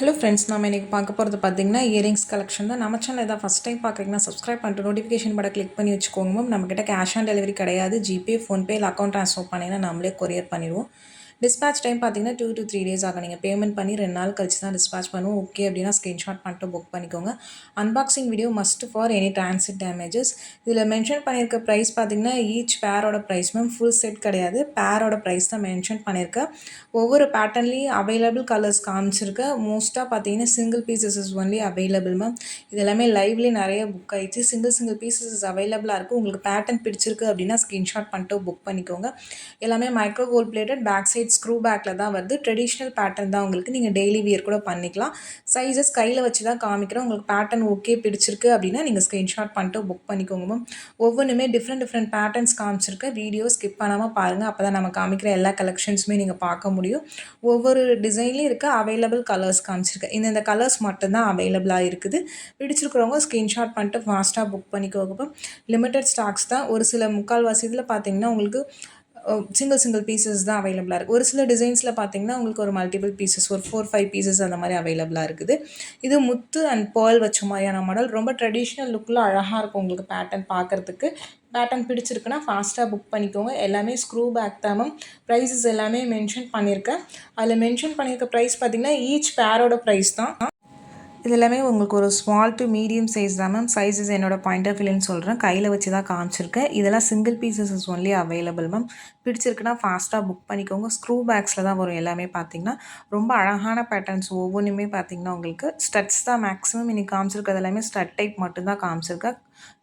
Hello friends, நம்ம இன்றைக்கி பார்க்க போகிறது பார்த்திங்கன்னா இயரிங்ஸ் கலெக்ஷன் தான். நம்ம சேனல் ஏதாவது ஃபஸ்ட் டைம் பார்க்குறீங்கன்னா சப்ஸ்கிரைப் பண்ணிட்டு நோட்டிஃபிகேஷன் பட்டன் கிளிக் பண்ணி வச்சுக்கோங்க மேம். நம்மக்கிட்ட கேஷ் ஆன் டெலிவரி கிடையாது. ஜிபே, ஃபோன்பே இல்லை அக்கௌண்ட் ட்ரான்ஸ்ஃபர் பண்ணிங்கன்னா நம்மளே கொரியர் பண்ணிடுவோம். டிஸ்பேச் டைம் பார்த்தீங்கன்னா 2 to 3 days ஆகும். நீங்கள் பேமெண்ட் பண்ணி 2 நாள் கழிச்சு தான் டிஸ்பேச் பண்ணுவோம். ஓகே அப்படின்னா ஸ்க்ரீன்ஷாட் பண்ணிட்டு புக் பண்ணிக்கோங்க. Unboxing video must for any transit damages. இதில் மென்ஷன் பண்ணியிருக்க ப்ரைஸ் பார்த்தீங்கன்னா ஈச் பேரோட ப்ரைஸ் மேம், ஃபுல் செட் கிடையாது. பேரோட ப்ரைஸ் தான் மென்ஷன் பண்ணியிருக்கேன். ஒவ்வொரு பேட்டர்ன்லேயும் அவைலபிள் கலர்ஸ் காமிச்சிருக்கேன். மோஸ்ட்டாக பார்த்தீங்கன்னா single pieces is only available ma'am. இது எல்லாமே லைவ்லேயே நிறைய புக் ஆகிடுச்சு. சிங்கிள் பீசஸ் இஸ் அவைலபிளாக இருக்குது. உங்களுக்கு பேட்டர்ன் பிடிச்சிருக்கு அப்படின்னா ஸ்க்ரீன்ஷாட் பண்ணிட்டு புக் பண்ணிக்கோங்க. எல்லாமே micro gold plated, back side screw பேக்கில் தான் வருது. ட்ரெடிஷ்னல் பேட்டர்ன் தான் உங்களுக்கு. நீங்கள் டெய்லி வியர் கூட பண்ணிக்கலாம். சைஸஸ் கையில் வச்சு தான் காமிக்கிறேன். உங்களுக்கு பேட்டர்ன் ஓகே பிடிச்சிருக்கு அப்படின்னா நீங்கள் ஸ்க்ரீன்ஷாட் பண்ணிட்டு புக் பண்ணிக்கோங்க மேம். ஒவ்வொன்றுமே டிஃப்ரெண்ட் பேட்டர்ன்ஸ் காமிச்சிருக்கேன். வீடியோ ஸ்கிப் பண்ணாமல் பாருங்கள். அப்போ தான் நம்ம காமிக்கிற எல்லா கலெக்ஷன்ஸுமே நீங்கள் பார்க்க முடியும். ஒவ்வொரு டிசைன்லேயும் இருக்க அவைலபிள் கலர்ஸ் காமிச்சிருக்கேன். இந்த கலர்ஸ் மட்டும்தான் அவைலபிளாக இருக்குது. பிடிச்சிருக்கிறவங்க ஸ்க்ரீன்ஷாட் பண்ணிட்டு ஃபாஸ்ட்டாக புக் பண்ணிக்கோங்க மேம். லிமிட்டட் ஸ்டாக்ஸ் தான். ஒரு சில முக்கால்வாசி இதில் பார்த்தீங்கன்னா உங்களுக்கு சிங்கிள் பீசஸ் தான் அவைலபிளாக இருக்குது. ஒரு சில டிசைன்ஸில் பார்த்தீங்கன்னா உங்களுக்கு ஒரு மல்டிபிள் பீசஸ், ஒரு 4-5 பீசஸ் அந்த மாதிரி அவைலபிளாக இருக்குது. இது முத்து அண்ட் பேர்ல் வச்ச மாதிரியான மாடல். ரொம்ப ட்ரெடிஷ்னல் லுக்கில் அழகாக இருக்கும் உங்களுக்கு பேட்டர்ன் பார்க்குறதுக்கு. பேட்டர்ன் பிடிச்சிருக்குன்னா ஃபாஸ்ட்டாக புக் பண்ணிக்கோங்க. எல்லாமே ஸ்க்ரூ பேக் தான் மேம். ப்ரைஸஸ் எல்லாமே மென்ஷன் பண்ணியிருக்கேன். அதில் மென்ஷன் பண்ணியிருக்க ப்ரைஸ் பார்த்திங்கன்னா ஈச் பேரோட ப்ரைஸ் தான். இது எல்லாமே உங்களுக்கு ஒரு ஸ்மால் டு மீடியம் சைஸ் தான் மேம். சைஸஸ் என்னோட பாயிண்ட் ஆஃப் வியூன்னு சொல்கிறேன். கையில் வச்சு தான் காமிச்சிருக்கேன். இதெல்லாம் single pieces is only available ma'am. பிடிச்சிருக்குன்னா ஃபாஸ்ட்டாக புக் பண்ணிக்கோங்க. ஸ்க்ரூ பேக்ஸில் தான் வரும் எல்லாமே பார்த்தீங்கன்னா. ரொம்ப அழகான பேட்டர்ன்ஸ் ஒவ்வொன்றுமே பார்த்தீங்கன்னா உங்களுக்கு ஸ்டட்ஸ் தான் மேக்ஸிமம் இன்றைக்கி காமிச்சிருக்கிறது. எல்லாமே ஸ்டட் டைப் மட்டும்தான் காமிச்சிருக்கேன்.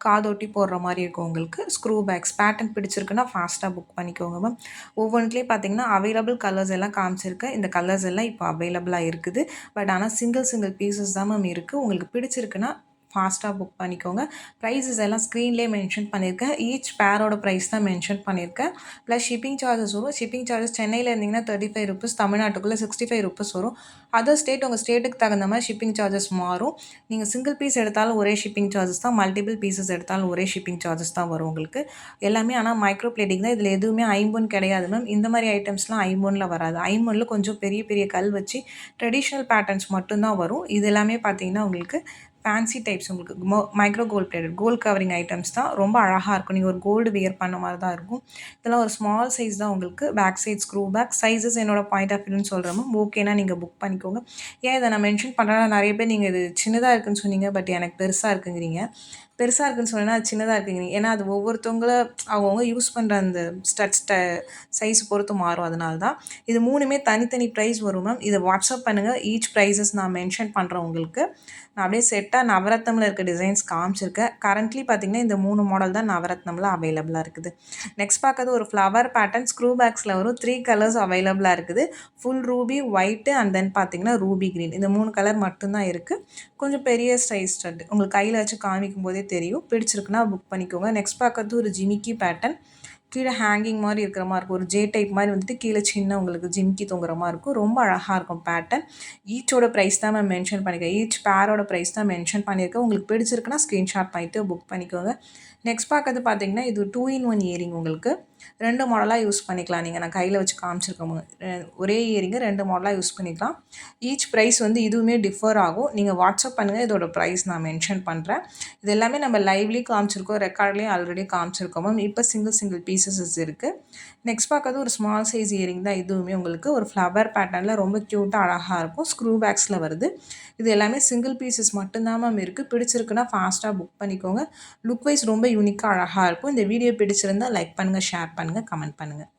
காதோட்டி போடுற மாதிரி இருக்கும் உங்களுக்கு. ஸ்க்ரூ பேக்ஸ் பேட்டர்ன் பிடிச்சிருக்குன்னா ஃபாஸ்ட்டாக புக் பண்ணிக்கோங்க மேம். ஒவ்வொன்றுலேயும் பார்த்தீங்கன்னா அவைலபிள் கலர்ஸ் எல்லாம் காமிச்சிருக்கேன். இந்த கலர்ஸ் எல்லாம் இப்போ அவைலபிளாக இருக்குது. பட் ஆனால் சிங்கிள் பீசஸ் தான் மேம் இருக்குது. உங்களுக்கு பிடிச்சிருக்குன்னா ஃபாஸ்ட்டாக புக் பண்ணிக்கோங்க. ப்ரைஸஸ் எல்லாம் ஸ்க்ரீன்லேயே மென்ஷன் பண்ணியிருக்கேன். ஈச் பேரோட ப்ரைஸ் தான் மென்ஷன் பண்ணியிருக்கேன். ப்ளஸ் ஷிப்பிங் சார்ஜஸ் வரும். ஷிப்பிங் சார்ஜஸ் சென்னையில் இருந்தீங்கன்னா 35 rupees, தமிழ்நாட்டுக்குள்ளே 65 rupees வரும். அதர் ஸ்டேட் உங்கள் ஸ்டேட்டுக்கு தகுந்த மாதிரி ஷிப்பிங் சார்ஜஸ் மாறும். நீங்கள் சிங்கிள் பீஸ் எடுத்தாலும் ஒரே ஷிப்பிங் சார்ஜஸ் தான். மல்டிபிள் பீசஸ் எடுத்தாலும் ஒரே ஷிப்பிங் சார்ஜஸ் தான் வரும் உங்களுக்கு. எல்லாமே ஆனால் மைக்ரோ பிளேட்டிங் தான். இதில் எதுவுமே ஐம்பொன் கிடையாது மேம். இந்த மாதிரி ஐட்டம்ஸ்லாம் ஐம்பொனில் வராது. ஐம்பொனில் கொஞ்சம் பெரிய கல் வச்சு ட்ரெடிஷ்னல் பேட்டர்ன்ஸ் மட்டும்தான் வரும். இது எல்லாமே பார்த்தீங்கன்னா உங்களுக்கு ஃபேன்சி டைப்ஸ், உங்களுக்கு micro gold plated gold covering items தான். ரொம்ப அழகாக இருக்கும். நீங்கள் ஒரு கோல்டு வியர் பண்ண மாதிரி தான் இருக்கும். இதெல்லாம் ஒரு ஸ்மால் சைஸ் தான் உங்களுக்கு. Back side screw back. Sizes என்னோட பாயிண்ட் ஆஃப் வியூன்னு சொல்கிறேன். ஓகேனா நீங்கள் புக் பண்ணிக்கோங்க. ஏன் இதை நான் மென்ஷன் பண்ணுறேன்னா நிறைய பேர் நீங்கள் இது சின்னதாக இருக்குதுன்னு சொன்னீங்க, பட் எனக்கு பெருசாக இருக்குங்கிறீங்க. பெருசாக இருக்குதுன்னு சொன்னால் அது சின்னதாக இருக்குங்கிறீங்க. ஏன்னா அது ஒவ்வொருத்தவங்கள அவங்கவுங்க யூஸ் பண்ணுற அந்த சைஸ் பொறுத்து மாறும். அதனால தான் இது மூணுமே தனித்தனி ப்ரைஸ் வரும் மேம். இதை வாட்ஸ்அப் பண்ணுங்கள். ஈச் ப்ரைஸஸ் நான் மென்ஷன் பண்ணுறேன் உங்களுக்கு. நான் அப்படியே செட்டாக நவரத்னமில் இருக்க டிசைன்ஸ் காமிச்சிருக்கேன். கரண்ட்லி பார்த்திங்கன்னா இந்த 3 மாடல் தான் நவரத்னமில் அவைலபிளாக இருக்குது. நெக்ஸ்ட் பார்க்கறது ஒரு ஃப்ளவர் பேட்டர்ன். ஸ்க்ரூ பேக்ஸில் வரும். 3 கலர்ஸ் அவைலபிளாக இருக்குது. Full Ruby, white and then பார்த்திங்கன்னா ரூபி க்ரீன். இந்த 3 கலர் மட்டும்தான் இருக்குது. கொஞ்சம் பெரிய சைஸ் ஸ்டட். உங்களுக்கு கையில் வச்சு காமிக்கும் போதே தெரியும். பிடிச்சிருக்குன்னா புக் பண்ணிக்கோங்க. நெக்ஸ்ட் பார்க்கறது ஒரு ஜிமிக்கி பேட்டர்ன். கீழே ஹேங்கிங் மாதிரி இருக்கிற மாதிரி இருக்கும். ஒரு ஜே டைப் மாதிரி வந்துட்டு கீழே சின்ன உங்களுக்கு ஜிம்கி தொங்குற மாதிரி இருக்கும். ரொம்ப அழகாக இருக்கும் பேட்டர்ன். ஈச்சோட ப்ரைஸ் தான் நான் மென்ஷன் பண்ணியிருக்கேன். ஈச் பேரோட ப்ரைஸ் தான் மென்ஷன் பண்ணியிருக்கேன். உங்களுக்கு பிடிச்சிருக்குன்னா ஸ்க்ரீன்ஷாட் பண்ணிட்டு புக் பண்ணிக்கோங்க. நெக்ஸ்ட் பார்க்கறது பார்த்தீங்கன்னா இது 2-in-1 இயரிங். உங்களுக்கு 2 மாடலாக யூஸ் பண்ணிக்கலாம். நீங்கள் நான் கையில் வச்சு காமிச்சிருக்கோம். ஒரே இயரிங்கு 2 மாடலாக யூஸ் பண்ணிக்கலாம். ஈச் ப்ரைஸ் வந்து இதுவுமே டிஃபர் ஆகும். நீங்கள் வாட்ஸ்அப் பண்ணுங்கள். இதோட ப்ரைஸ் நான் மென்ஷன் பண்ணுறேன். இது எல்லாமே நம்ம லைவ்லேயும் காமிச்சிருக்கோம், ரெக்கார்ட்லேயும் ஆல்ரெடி காமிச்சிருக்கோம் மேம். இப்போ சிங்கிள் பீசஸ் இருக்குது. நெக்ஸ்ட் பார்க்கறது ஒரு ஸ்மால் சைஸ் இயரிங் தான். இதுவுமே உங்களுக்கு ஒரு ஃப்ளவர் பேட்டர்னில் ரொம்ப க்யூட்டாக அழகாக இருக்கும். ஸ்க்ரூ பேக்ஸில் வருது. இது எல்லாமே சிங்கிள் பீசஸ் மட்டும்தான் மேம் இருக்குது. பிடிச்சிருக்குன்னா ஃபாஸ்ட்டாக புக் பண்ணிக்கோங்க. லுக் வைஸ் ரொம்ப யூனிக்காக அழகாக இருக்கும். இந்த வீடியோ பிடிச்சிருந்தால் லைக் பண்ணுங்கள், ஷேர் பண்ணுங்கள், கமெண்ட் பண்ணுங்கள்.